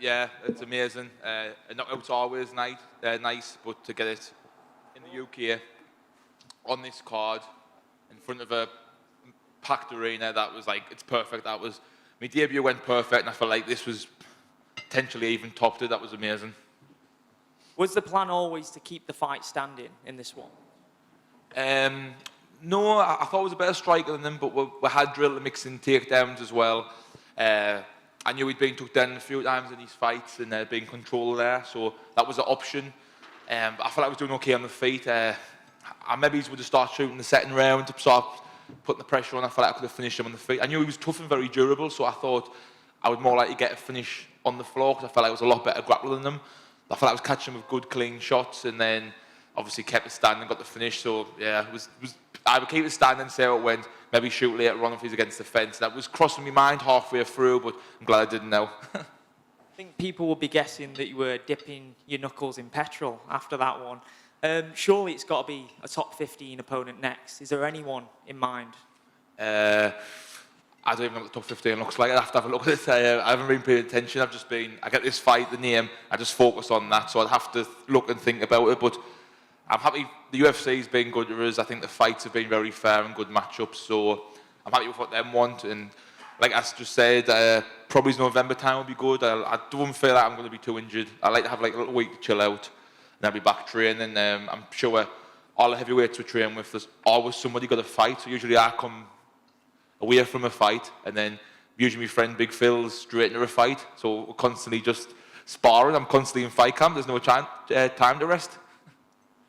Yeah, it's amazing. A knockout's always nice, but to get it in the UK on this card in front of a packed arena, that was like, it's perfect. That was, my debut went perfect, and I felt like this was potentially even topped it. That was amazing. Was the plan always to keep the fight standing in this one? No, I thought I was a better striker than them, but we had drilled to mix in takedowns as well. I knew he'd been took down a few times in these fights and been control there, so that was an option. But I felt like I was doing okay on the feet. I maybe would have started shooting the second round to start putting the pressure on. I felt like I could have finished him on the feet. I knew he was tough and very durable, so I thought I would more likely get a finish on the floor because I felt like I was a lot better grappler than them. I felt like I was catching him with good, clean shots, and then obviously kept it standing, got the finish. So yeah, I would keep it standing, see how it went. Maybe shoot later on if he's against the fence. That was crossing my mind halfway through, but I'm glad I didn't know. I think people will be guessing that you were dipping your knuckles in petrol after that one. Surely it's got to be a top 15 opponent next. Is there anyone in mind? I don't even know what the top 15 looks like. I have to have a look at it. I haven't been paying attention. I get this fight, the name, I just focus on that. So I'd have to look and think about it. But I'm happy the UFC's been good to us. I think the fights have been very fair and good matchups. So I'm happy with what them want. And like I just said, probably November time will be good. I don't feel like I'm going to be too injured. I like to have like a little week to chill out. And I'll be back training. I'm sure all the heavyweights we train with, there's always somebody got a fight. So usually I come away from a fight, and then usually my friend Big Phil's straight into a fight. So we're constantly just sparring. I'm constantly in fight camp. There's no time to rest.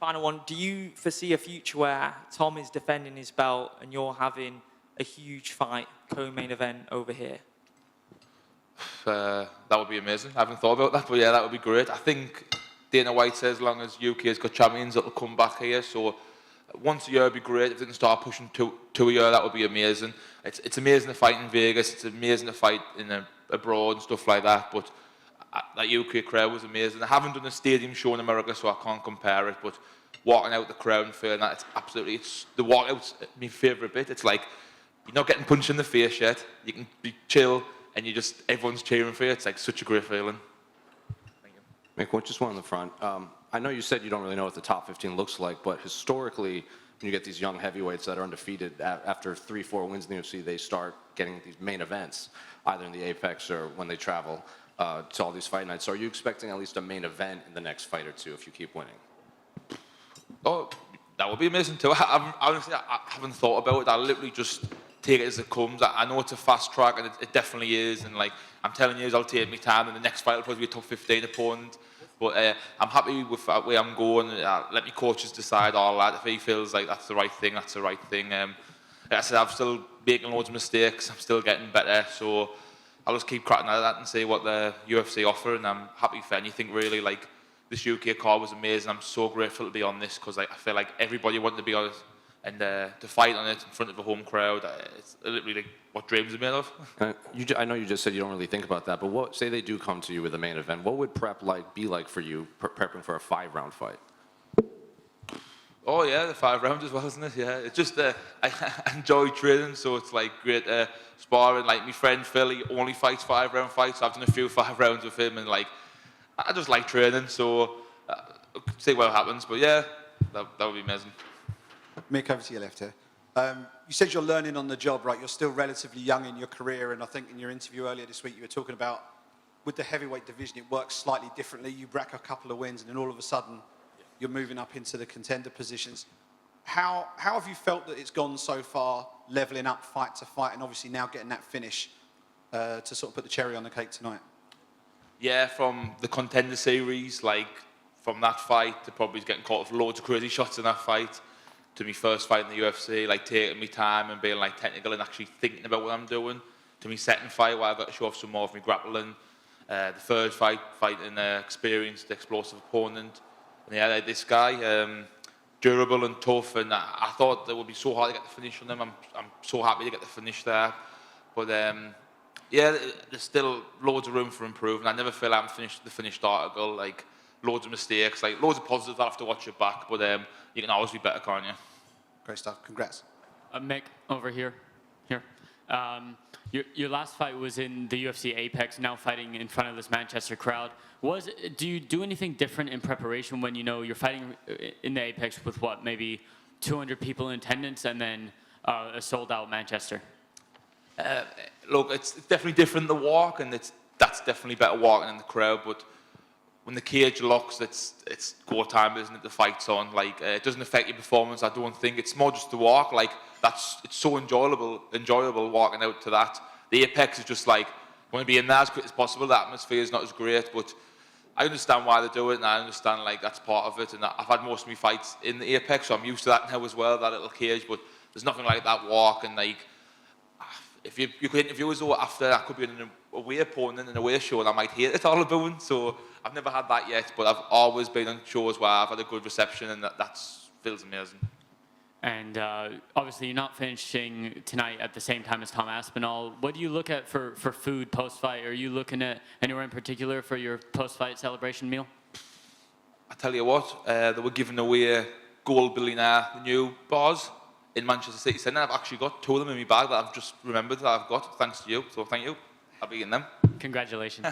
Final one. Do you foresee a future where Tom is defending his belt and you're having a huge fight, co-main event over here? That would be amazing. I haven't thought about that, but yeah, that would be great. I think Dana White says as long as UK has got champions, it'll come back here. So once a year would be great. If they can start pushing two a year, that would be amazing. It's amazing to fight in Vegas. It's amazing to fight in abroad and stuff like that. But that UK crowd was amazing. I haven't done a stadium show in America, so I can't compare it. But walking out the crowd and feeling that, it's the walkout's my favourite bit. It's like you're not getting punched in the face yet. You can be chill, and everyone's cheering for you. It's like such a great feeling. Thank you. Mick, just one on the front. I know you said you don't really know what the top 15 looks like, but historically, when you get these young heavyweights that are undefeated, after 3-4 wins in the UFC, they start getting these main events, either in the Apex or when they travel to all these fight nights. So are you expecting at least a main event in the next fight or two if you keep winning? Oh, that would be amazing too. Honestly, I haven't thought about it. I literally just take it as it comes. I know it's a fast track, and it definitely is. And like I'm telling you, I'll take my time, and the next fight will probably be a top 15 opponent. But I'm happy with the way I'm going. Let me coaches decide all that. If he feels like that's the right thing, that's the right thing. Like I said, I'm still making loads of mistakes. I'm still getting better. So I'll just keep cracking at that and see what the UFC offer. And I'm happy for anything really. Like this UK card was amazing. I'm so grateful to be on this because I feel like everybody wanted to be on it. And to fight on it in front of a home crowd, it's literally like what dreams are made of. I know you just said you don't really think about that, but say they do come to you with a main event, what would prep be like for you prepping for a 5-round fight? Oh yeah, the 5 rounds as well, isn't it? Yeah, it's just I enjoy training, so it's like great sparring. Like my friend Phil, he only fights 5-round fights. So I've done a few 5 rounds with him, and like I just like training. So see what happens, but yeah, that would be amazing. Mick, over to your left here. You said you're learning on the job, right? You're still relatively young in your career, and I think in your interview earlier this week you were talking about with the heavyweight division it works slightly differently. You rack a couple of wins and then all of a sudden you're moving up into the contender positions. How have you felt that it's gone so far, levelling up fight to fight, and obviously now getting that finish to sort of put the cherry on the cake tonight? Yeah, from the contender series, like from that fight to probably getting caught with loads of crazy shots in that fight, to my first fight in the UFC, like taking my time and being like technical and actually thinking about what I'm doing, to my second fight where I got to show off some more of my grappling, the third fight, fighting an experienced, explosive opponent. And yeah, like this guy, durable and tough, and I thought it would be so hard to get the finish on them. I'm so happy to get the finish there. But yeah, there's still loads of room for improvement. I never feel like I'm finished the finished article, like loads of mistakes, like loads of positives. I have to watch it back, but you can always be better, can't you? Great stuff. Congrats. Mick, over here. Your last fight was in the UFC Apex, now fighting in front of this Manchester crowd. Do you do anything different in preparation when you know you're fighting in the Apex with what, maybe 200 people in attendance and then a sold-out Manchester? Look, it's definitely different, the walk, and that's definitely better walking in the crowd, but when the cage locks, it's go time, isn't it? The fight's on. Like, it doesn't affect your performance, I don't think. It's more just the walk. Like, it's so enjoyable walking out to that. The Apex is just like, want to be in there as quick as possible. The atmosphere is not as great, but I understand why they do it, and I understand, like, that's part of it. And I've had most of my fights in the Apex, so I'm used to that now as well, that little cage. But there's nothing like that walk, and like, if you could interview us after, I could be in an away opponent in an away show, and I might hate it all about. So I've never had that yet, but I've always been on shows where I've had a good reception, and that feels amazing. And obviously, you're not finishing tonight at the same time as Tom Aspinall. What do you look at for food post-fight? Are you looking at anywhere in particular for your post-fight celebration meal? I tell you what, they were giving away Gold Billionaire, the new bars in Manchester City Centre. I've actually got 2 of them in my bag that I've just remembered that I've got, thanks to you. So thank you. I'll be in them. Congratulations.